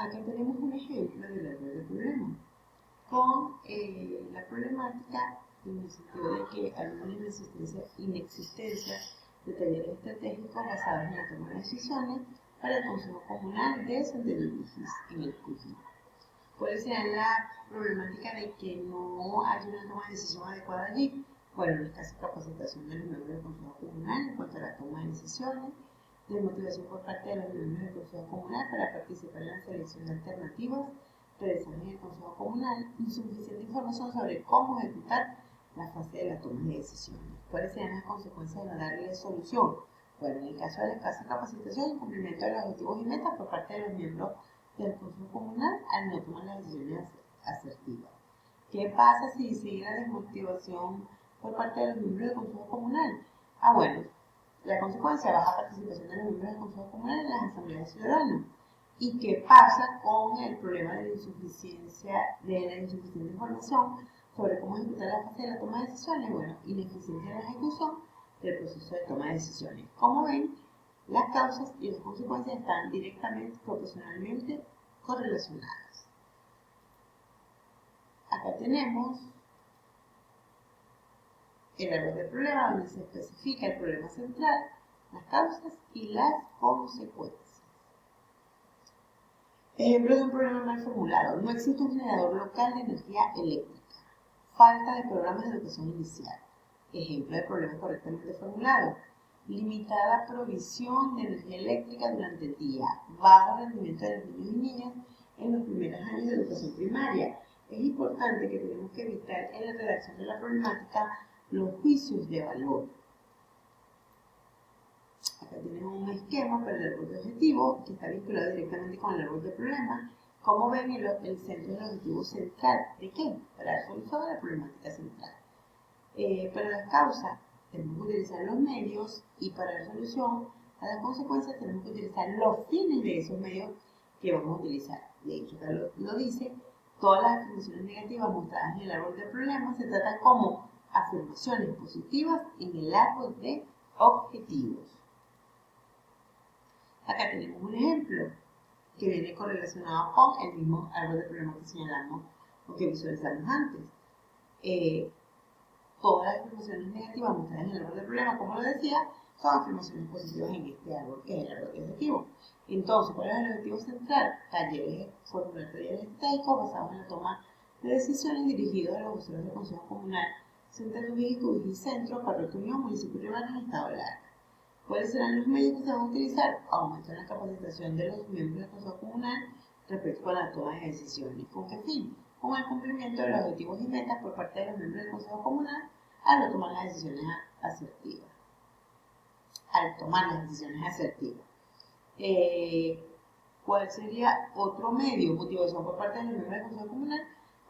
Acá tenemos un ejemplo del árbol de problema con la problemática en el sentido de que alguna inexistencia de talleres estratégicos basados en la toma de decisiones para el Consejo Comunal de Santander en el CUGI. ¿Cuál sería la problemática de que no haya una toma de decisión adecuada allí? Bueno, en el caso de capacitación de los miembros del Consejo Comunal en cuanto a la toma de decisiones, de motivación por parte de los miembros del Consejo Comunal para participar en la selección de alternativas realizadas en el Consejo Comunal, insuficiente información sobre cómo ejecutar la fase de la toma de decisiones. ¿Cuáles serían las consecuencias de no darle solución? Bueno, en el caso de la escasa capacitación y cumplimiento de los objetivos y metas por parte de los miembros del Consejo Comunal al no tomar las decisiones asertivas. ¿Qué pasa si sigue la desmotivación por parte de los miembros del Consejo Comunal? Bueno, la consecuencia, baja participación de los miembros del Consejo Comunal en las asambleas ciudadanas. ¿Y qué pasa con el problema de la insuficiente información sobre cómo ejecutar la fase de la toma de decisiones? Bueno, ineficiencia en la ejecución del proceso de toma de decisiones. Como ven, las causas y las consecuencias están directamente, proporcionalmente correlacionadas. Acá tenemos el árbol de problema donde se especifica el problema central, las causas y las consecuencias. Ejemplo de un problema mal formulado. No existe un generador local de energía eléctrica. Falta de programas de educación inicial. Ejemplo de problema correctamente formulado. Limitada provisión de energía eléctrica durante el día. Bajo rendimiento de los niños y niñas en los primeros años de educación primaria. Es importante que tenemos que evitar en la redacción de la problemática los juicios de valor. Acá tenemos un esquema para el árbol de objetivo que está vinculado directamente con el árbol de problema. Como ven, el centro del objetivo central, ¿de qué? Para la solución de la problemática central. Para las causas tenemos que utilizar los medios y para la solución a las consecuencias tenemos que utilizar los fines de esos medios que vamos a utilizar. De hecho, acá lo dice, todas las afirmaciones negativas mostradas en el árbol de problemas se tratan como afirmaciones positivas en el árbol de objetivos. Acá tenemos un ejemplo que viene correlacionado con el mismo árbol de problemas que señalamos o que visualizamos antes. Todas las afirmaciones negativas mostradas en el árbol de problemas, como lo decía, son afirmaciones positivas en este árbol, que es el árbol de objetivo. Entonces, ¿cuál es el objetivo central? Formular talleres estratégicos basados en la toma de decisiones dirigidos a los usuarios del Consejo Comunal, Santa Lucía, Cubij y Centro, Parroquia Unión, Municipio Rivera en Estado Lara. ¿Cuáles serán los medios que se van a utilizar? Aumentar la capacitación de los miembros del Consejo Comunal respecto a la toma de decisiones. ¿Con qué fin? Con el cumplimiento de los objetivos y metas por parte de los miembros del Consejo Comunal al no tomar las decisiones asertivas. ¿Cuál sería otro medio? Motivación por parte de los miembros del Consejo Comunal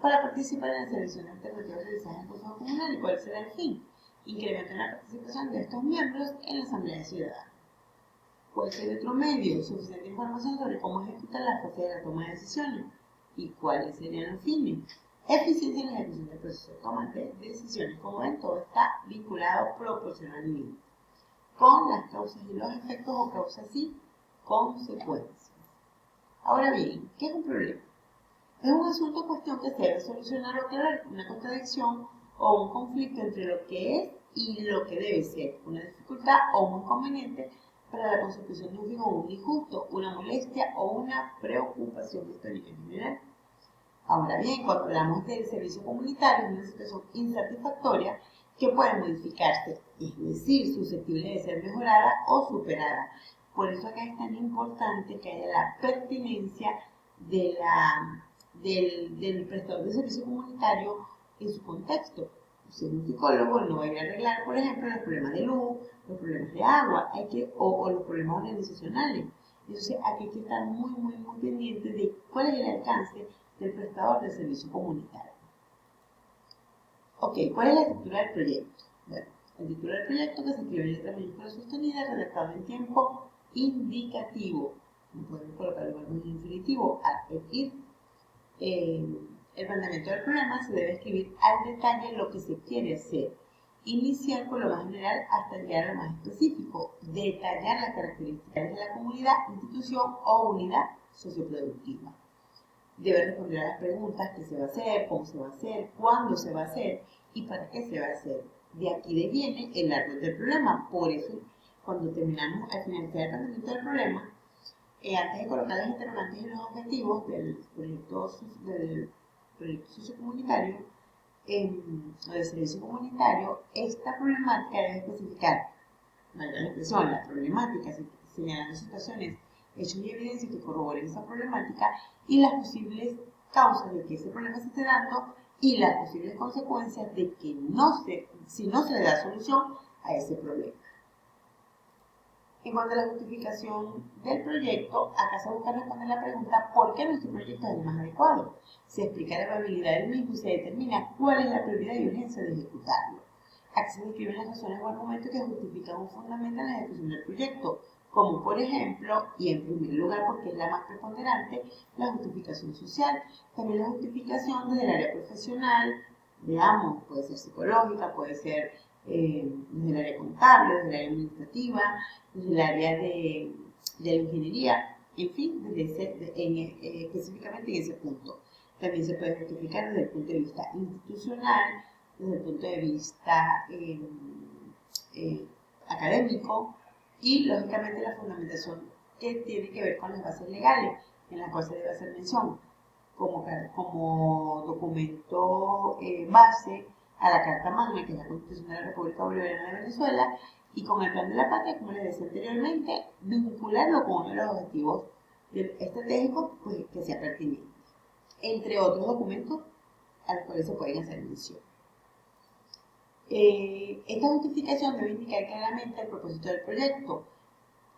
para participar en la selección de alternativas realizadas en el Consejo Comunal. ¿Y cuál será el fin? Incrementar la participación de estos miembros en la Asamblea Ciudadana. ¿Cuál sería otro medio? Suficiente información sobre cómo ejecutar la fase de la toma de decisiones. ¿Y cuáles serían los fines? Eficiencia en la ejecución del proceso de toma de decisiones. Como ven, todo está vinculado proporcionalmente con las causas y los efectos o causas y consecuencias. Ahora bien, ¿qué es un problema? Es un asunto o cuestión que se debe solucionar o aclarar, una contradicción o un conflicto entre lo que es y lo que debe ser, una dificultad o un inconveniente para la consecución de un fin o un disgusto, una molestia o una preocupación histórica en general. Ahora bien, cuando hablamos del servicio comunitario, es una situación insatisfactoria que puede modificarse, es decir, susceptible de ser mejorada o superada. Por eso acá es tan importante que haya la pertinencia del prestador de servicio comunitario en su contexto. Si es un psicólogo, no va a ir a arreglar, por ejemplo, los problemas de luz, los problemas de agua, o los problemas organizacionales. Entonces, aquí hay que estar muy pendiente de cuál es el alcance del prestador de servicio comunitario. Ok, ¿cuál es la estructura del proyecto? Bueno, el título del proyecto, que se escribe en letra mayúscula sostenida, redactado en tiempo indicativo. No podemos colocar el verbo en infinitivo, ir. El planteamiento del problema se debe escribir al detalle lo que se quiere hacer. Iniciar por lo más general hasta llegar a lo más específico. Detallar las características de la comunidad, institución o unidad socioproductiva. debe responder a las preguntas: qué se va a hacer, cómo se va a hacer, cuándo se va a hacer y para qué se va a hacer. De aquí deviene el árbol del problema. Por eso, cuando terminamos al finalizar el planteamiento del problema, antes de colocar las interrogantes y los objetivos del proyecto sociocomunitario o del servicio comunitario, esta problemática debe especificar, valga la expresión, la problemática, señalando situaciones, hechos y evidencias que corroboren esa problemática y las posibles causas de que ese problema se esté dando y las posibles consecuencias de que si no se le da solución a ese problema. En cuanto a la justificación del proyecto, acá se busca responder la pregunta: ¿por qué nuestro proyecto es el más adecuado? Se explica la viabilidad del mismo y se determina cuál es la prioridad y urgencia de ejecutarlo. Aquí se describen las razones o argumentos que justifican un fundamento en la ejecución del proyecto, como por ejemplo, y en primer lugar porque es la más preponderante, la justificación social. También la justificación desde el área profesional, veamos, puede ser psicológica, puede ser desde el área contable, desde el área administrativa, desde el área de la ingeniería, en fin, específicamente en ese punto. También se puede justificar desde el punto de vista institucional, desde el punto de vista académico y, lógicamente, la fundamentación que tiene que ver con las bases legales, en las cuales se debe hacer mención como documento base a la Carta Magna, que es la Constitución de la República Bolivariana de Venezuela, y con el Plan de la Patria, como les decía anteriormente, vincularlo con uno de los objetivos estratégicos pues, que sea pertinente, entre otros documentos a los cuales se pueden hacer mención. Esta justificación debe indicar claramente el propósito del proyecto,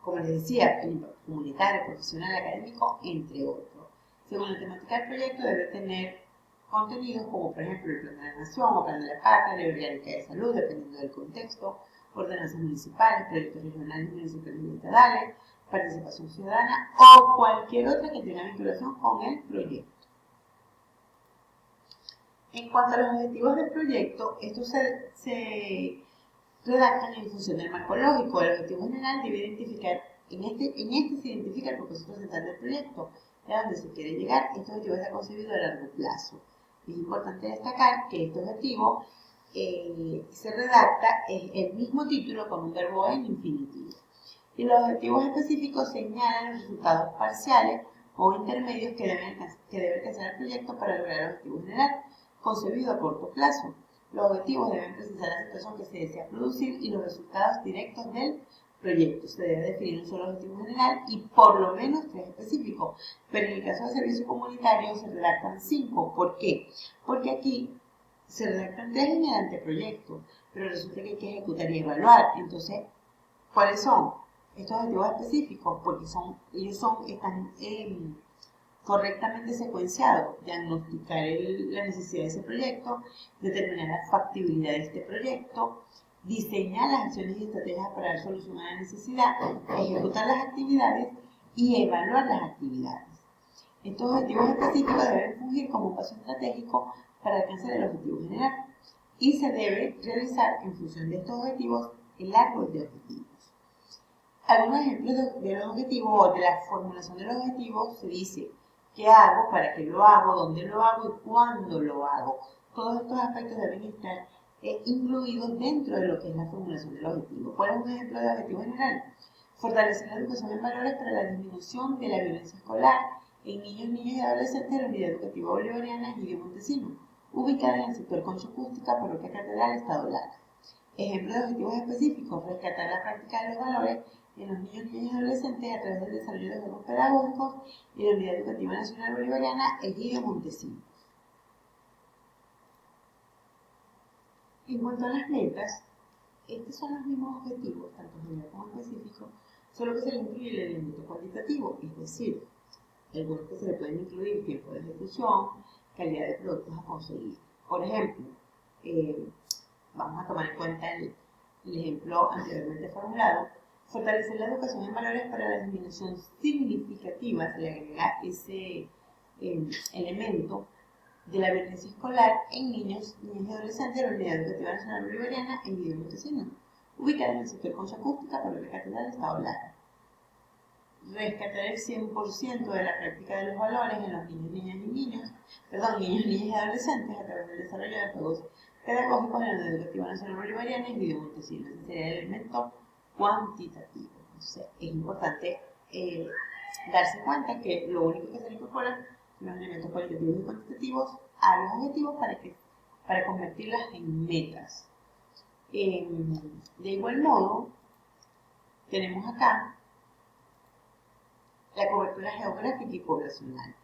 como les decía, el impacto comunitario, profesional, académico, entre otros. Según la temática del proyecto, debe tener contenidos como, por ejemplo, el Plan de la Nación o Plan de la Patria, Ley Orgánica de Salud, dependiendo del contexto, ordenanzas municipales, proyectos regionales, municipales y estadales, participación ciudadana o cualquier otra que tenga vinculación con el proyecto. En cuanto a los objetivos del proyecto, estos se redactan en función del marco lógico. El objetivo general debe identificar, en este se identifica el propósito central del proyecto, a donde se quiere llegar. Este objetivo está concebido a largo plazo. Es importante destacar que este objetivo se redacta en el mismo título con un verbo en infinitivo. Y los objetivos específicos señalan los resultados parciales o intermedios que debe alcanzar el proyecto para lograr el objetivo general, concebido a corto plazo. Los objetivos deben precisar la situación que se desea producir y los resultados directos del proyecto. Se debe definir un solo objetivo general y por lo menos 3 específicos, pero en el caso del servicio comunitario se redactan 5. ¿Por qué? Porque aquí se redactan 3 en el anteproyecto, pero resulta que hay que ejecutar y evaluar. Entonces, ¿cuáles son estos objetivos específicos? Porque están correctamente secuenciado: diagnosticar la necesidad de ese proyecto, determinar la factibilidad de este proyecto, diseñar las acciones y estrategias para dar solución a la necesidad, ejecutar las actividades y evaluar las actividades. Estos objetivos específicos deben fungir como un paso estratégico para alcanzar el objetivo general y se debe realizar en función de estos objetivos el árbol de objetivos. Algunos ejemplos de los objetivos o de la formulación de los objetivos: se dice qué hago, para qué lo hago, dónde lo hago y cuándo lo hago. Todos estos aspectos deben estar incluidos dentro de lo que es la formulación del objetivo. ¿Cuál es un ejemplo de objetivo general? Fortalecer la educación en valores para la disminución de la violencia escolar en niños, niñas y adolescentes de la Unidad Educativa Bolivariana Egidio Montesinos, ubicada en el sector Concha Acústica, Parroquia Catedral, Estado Lara. Ejemplos de objetivos específicos: rescatar la práctica de los valores en los niños, niñas y adolescentes a través del desarrollo de juegos pedagógicos y la Unidad Educativa Nacional Bolivariana Egidio Montesinos. En cuanto a las metas, estos son los mismos objetivos, tanto general como específicos, solo que se le incluye el elemento cuantitativo, es decir, algunos que se le pueden incluir: tiempo de ejecución, calidad de productos a conseguir. Por ejemplo, vamos a tomar en cuenta el ejemplo anteriormente formulado: fortalecer la educación en valores para la disminución significativa, se le agrega ese elemento de la violencia escolar en niños, niñas y adolescentes de la Unidad Educativa Nacional Bolivariana en Egidio Montesinos, ubicada en el sector Concha Acústica, Parroquia Catedral, Estado Lara. rescatar el 100% de la práctica de los valores en los niños, niñas y niños, niños, niñas y adolescentes a través del desarrollo de juegos pedagógicos en la educativa nacional bolivariana y Guido Montesinos. Ese sería el elemento cuantitativo. Entonces, es importante darse cuenta que lo único que se le incorpora son los elementos cualitativos y cuantitativos a los objetivos para convertirlas en metas. De igual modo, tenemos acá la cobertura geográfica y poblacional.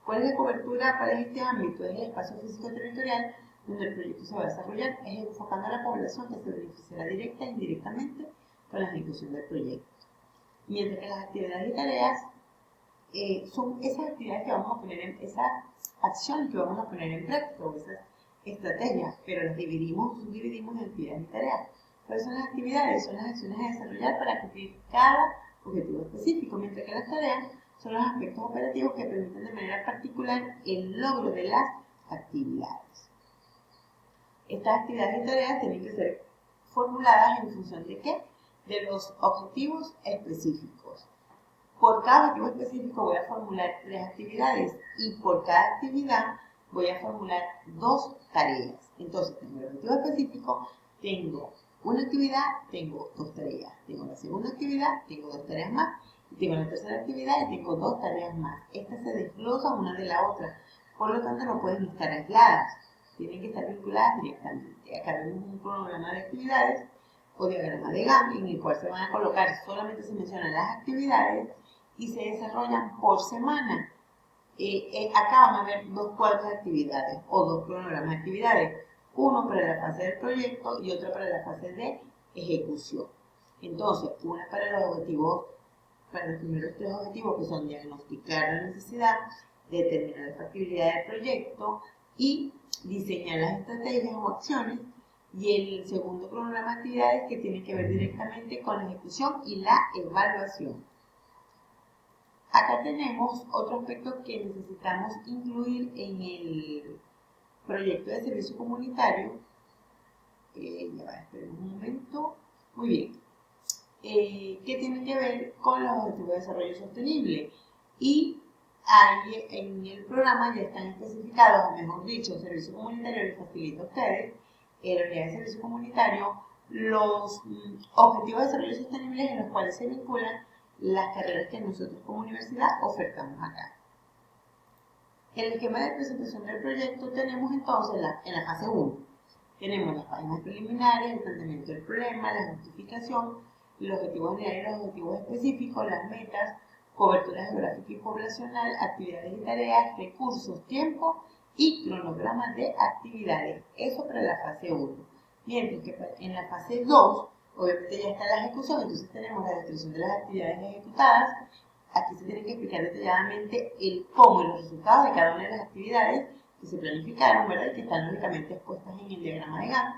¿Cuál es la cobertura para este ámbito? Es el espacio físico territorial donde el proyecto se va a desarrollar, es enfocando a la población que se beneficiará directa e indirectamente con la ejecución del proyecto. Mientras que las actividades y tareas son esas actividades que vamos a poner en, esas acciones que vamos a poner en práctica, o esas estrategias, pero las subdividimos en actividades y tareas. ¿Cuáles son las actividades? Son las acciones a desarrollar para cumplir cada objetivo específico, mientras que las tareas son los aspectos operativos que permiten de manera particular el logro de las actividades. Estas actividades y tareas tienen que ser formuladas en función de ¿qué? De los objetivos específicos. Por cada objetivo específico voy a formular 3 actividades y por cada actividad voy a formular 2 tareas. Entonces, tengo el objetivo específico, tengo una actividad, tengo 2 tareas. Tengo la segunda actividad, tengo 2 tareas más. Y tengo la tercera actividad y tengo 2 tareas más. Estas se desglosan una de la otra. Por lo tanto, no pueden estar aisladas. Tienen que estar vinculadas directamente. Acá vemos un cronograma de actividades o diagrama de Gantt en el cual se van a colocar, solamente se mencionan las actividades y se desarrollan por semana. Acá van a haber 2 cuadros de actividades o 2 cronogramas de actividades, uno para la fase del proyecto y otro para la fase de ejecución. Entonces, una para los objetivos, para los primeros 3 objetivos que son diagnosticar la necesidad, determinar la factibilidad del proyecto y diseñar las estrategias o acciones, y el segundo cronograma de actividades que tiene que ver directamente con la ejecución y la evaluación. Acá tenemos otro aspecto que necesitamos incluir en el proyecto de servicio comunitario. Esperemos un momento. Muy bien. Que tiene que ver con los objetivos de desarrollo sostenible. Y ahí en el programa ya están especificados, o mejor dicho, el servicio comunitario les facilita a ustedes, la unidad de servicio comunitario, los objetivos de desarrollo sostenible en los cuales se vinculan las carreras que nosotros como universidad ofertamos acá. En el esquema de presentación del proyecto tenemos entonces en la fase 1, tenemos las páginas preliminares, el planteamiento del problema, la justificación, los objetivos generales y los objetivos específicos, las metas, cobertura geográfica y poblacional, actividades y tareas, recursos, tiempo y cronogramas de actividades. Eso para la fase 1. Mientras que en la fase 2, obviamente ya está la ejecución, entonces tenemos la descripción de las actividades ejecutadas. Aquí se tiene que explicar detalladamente el cómo y los resultados de cada una de las actividades que se planificaron, ¿verdad? Y que están lógicamente expuestas en el diagrama de Gantt.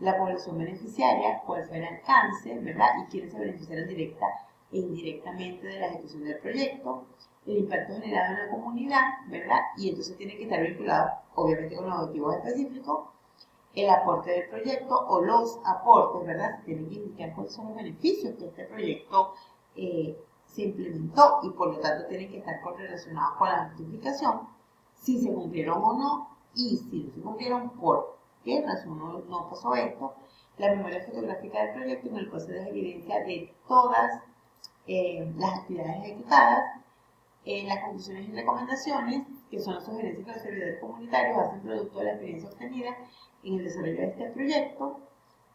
La población beneficiaria, cuál fue el alcance, ¿verdad? Y quiénes se beneficiaron directa e indirectamente de la ejecución del proyecto, el impacto generado en la comunidad, ¿verdad? Y entonces tiene que estar vinculado, obviamente, con los objetivos específicos, el aporte del proyecto o los aportes, ¿verdad? Se tienen que indicar cuáles son los beneficios que este proyecto se implementó y por lo tanto tienen que estar correlacionados con la justificación, si se cumplieron o no, y si no se cumplieron, por qué razón no pasó esto, la memoria fotográfica del proyecto en el cual se da evidencia de todas las actividades ejecutadas, las conclusiones y recomendaciones, que son las sugerencias que los servidores comunitarios hacen producto de la experiencia obtenida en el desarrollo de este proyecto,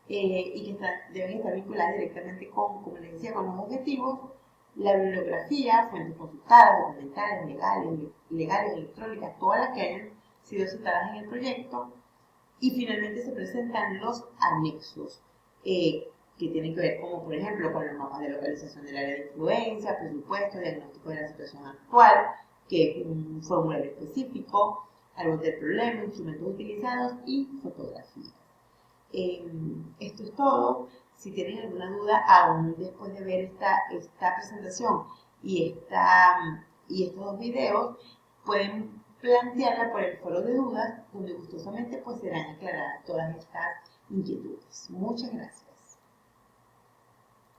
y que deben estar vinculadas directamente con, como les decía, con los objetivos, la bibliografía, fuentes consultadas, documentales, legales, electrónicas, todas las que hayan sido citadas en el proyecto, y finalmente se presentan los anexos, que tienen que ver, como por ejemplo, con el mapa de localización del área de influencia, presupuesto, diagnóstico de la situación actual, que es un formulario específico, árbol del problema, instrumentos utilizados y fotografías. Esto es todo. Si tienen alguna duda, aún después de ver esta presentación y estos 2 videos, pueden plantearla por el foro de dudas, donde gustosamente pues serán aclaradas todas estas inquietudes. Muchas gracias.